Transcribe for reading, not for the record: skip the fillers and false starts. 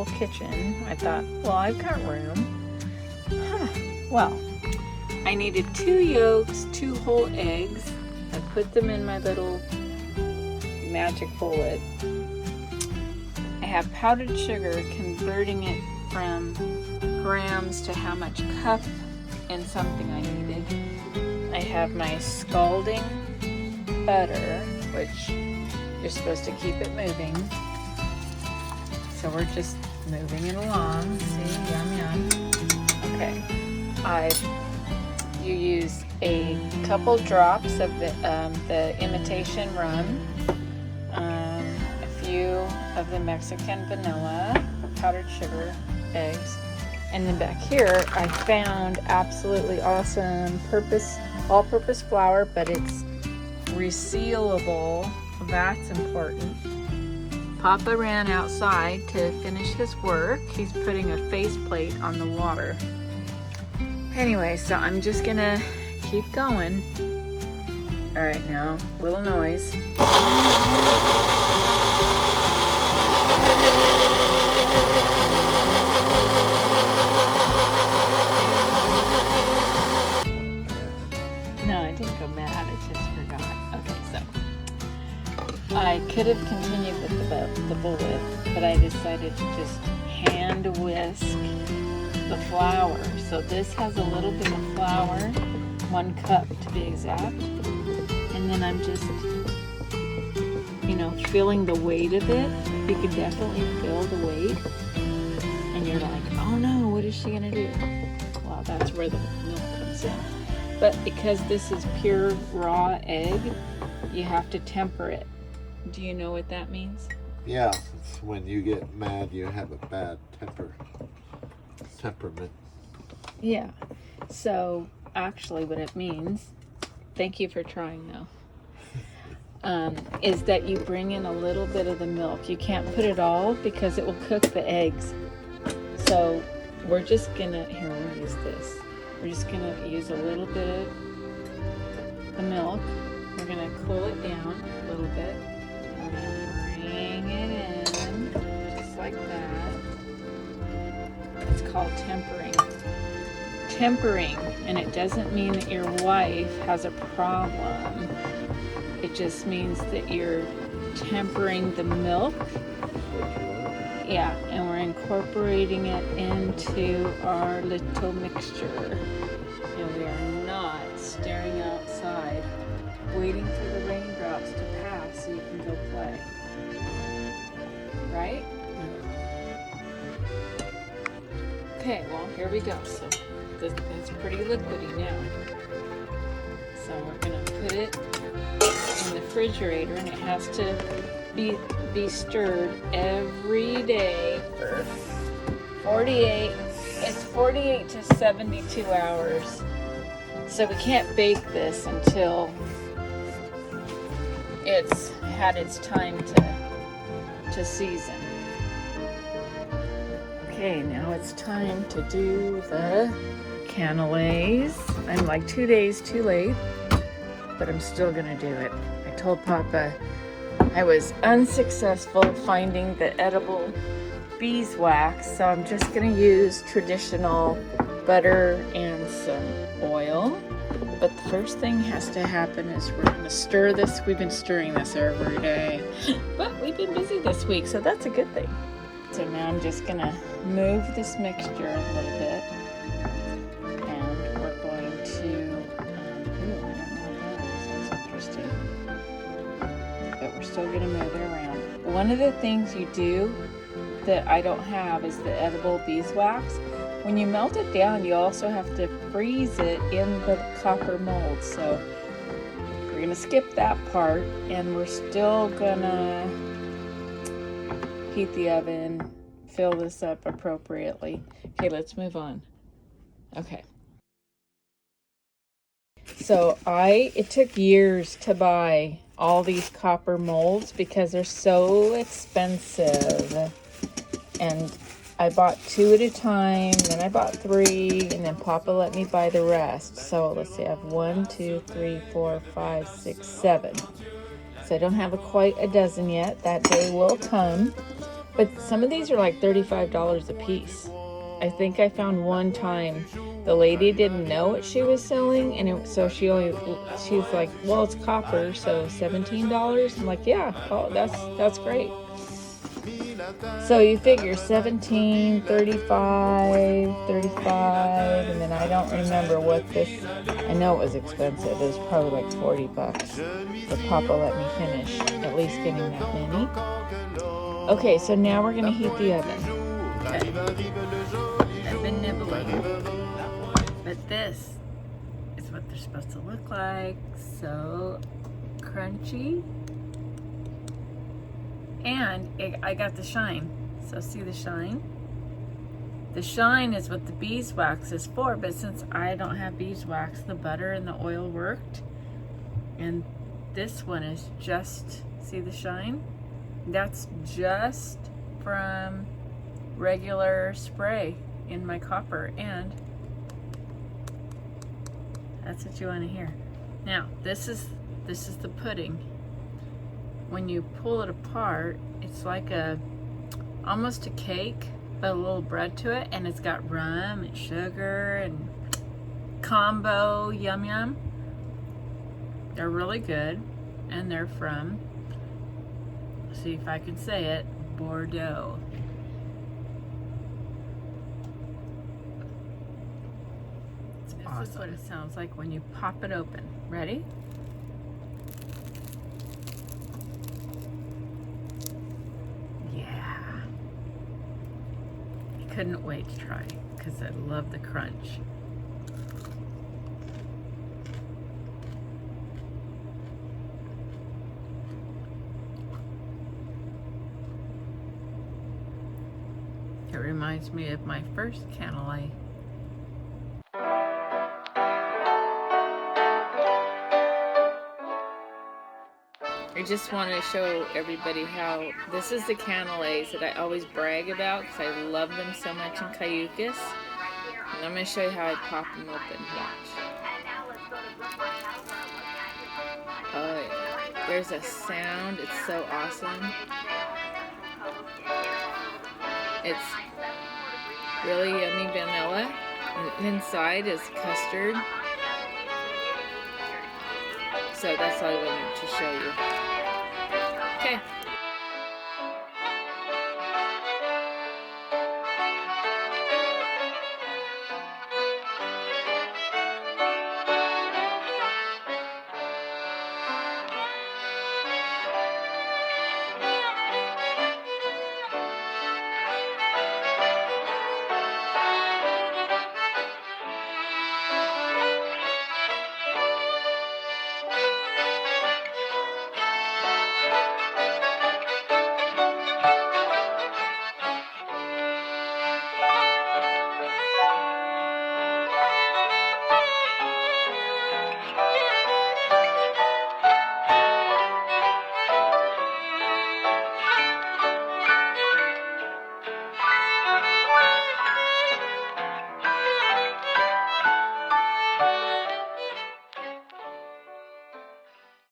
whole kitchen. I thought, well, I've got room. Well, I needed 2 yolks, 2 whole eggs. I put them in my little magic bullet. I have powdered sugar, converting it from grams to how much cup and something I needed. I have my scalding butter, which you're supposed to keep it moving. So we're just moving it along. See, yum yum. Okay, you use a couple drops of the imitation rum, a few of the Mexican vanilla, powdered sugar, eggs, and then back here I found absolutely awesome all-purpose flour, but it's resealable. That's important. Papa ran outside to finish his work. He's putting a faceplate on the water. Anyway, so I'm just gonna keep going. All right, now, little noise. No, I didn't go mad, I just forgot. Okay, so I could have continued with the bullet, but I decided to just hand whisk the flour. So this has a little bit of flour, 1 cup to be exact. And then I'm just, feeling the weight of it. You can definitely feel the weight. And you're like, oh no, what is she gonna do? Well, that's where the milk comes in. But because this is pure raw egg, you have to temper it. Do you know what that means? Yeah, it's when you get mad, you have a bad temperament. Yeah. So actually what it means, thank you for trying though, is that you bring in a little bit of the milk. You can't put it all because it will cook the eggs. So we're just gonna, here, we'll use this. We're just gonna use a little bit of the milk. We're gonna cool it down a little bit. We're gonna bring it in, just like that. It's called tempering. Tempering, and it doesn't mean that your wife has a problem. It just means that you're tempering the milk. Yeah, and we're incorporating it into our little mixture. And we are not staring outside, waiting for the raindrops to pass so you can go play. Right? Okay, well, here we go. So it's pretty liquidy now. So we're gonna put it in the refrigerator, and it has to be stirred every day for 48 to 72 hours. So we can't bake this until it's had its time to season. Okay, now it's time to do the canelés. I'm like 2 days too late, but I'm still gonna do it. I told Papa I was unsuccessful finding the edible beeswax, so I'm just gonna use traditional butter and some oil. But the first thing has to happen is we're gonna stir this. We've been stirring this every day, but we've been busy this week, so that's a good thing. So now I'm just gonna move this mixture a little bit, and we're going to, ooh, I don't know what that is, that's interesting. But we're still gonna move it around. One of the things you do that I don't have is the edible beeswax. When you melt it down, you also have to freeze it in the copper mold. So we're gonna skip that part, and we're still gonna heat the oven, fill this up appropriately. Okay, let's move on. Okay. So it took years to buy all these copper molds because they're so expensive. And I bought 2 at a time, then I bought 3, and then Papa let me buy the rest. So let's see, I have 1, 2, 3, 4, 5, 6, 7. So I don't have quite a dozen yet. That day will come. But some of these are like $35 a piece. I think I found one time the lady didn't know what she was selling, and so she was like, well, it's copper, so $17. I'm like, yeah, oh, that's great. So you figure 17, 35, 35, and then I don't remember what this, I know it was expensive. It was probably like 40 bucks. But Papa let me finish at least getting that many. Okay, so now we're gonna heat the oven. Okay. I've been nibbling. But this is what they're supposed to look like. So crunchy. And I got the shine. So see the shine? The shine is what the beeswax is for, but since I don't have beeswax, the butter and the oil worked. And this one is just, see the shine? That's just from regular spray in my copper, and that's what you want to hear. Now, this is the pudding. When you pull it apart, it's like almost a cake, but a little bread to it, and it's got rum and sugar and combo, yum yum. They're really good, and they're from, see if I can say it, Bordeaux. This is what it sounds like when you pop it open. Ready? Yeah. I couldn't wait to try because I love the crunch. It reminds me of my first Cannele. I just want to show everybody how this is the Canelés that I always brag about because I love them so much in Cayucas. And I'm going to show you how I pop them open. Watch. Oh, yeah. There's a sound. It's so awesome. It's really yummy vanilla. And inside is custard. So that's all I wanted to show you. Okay.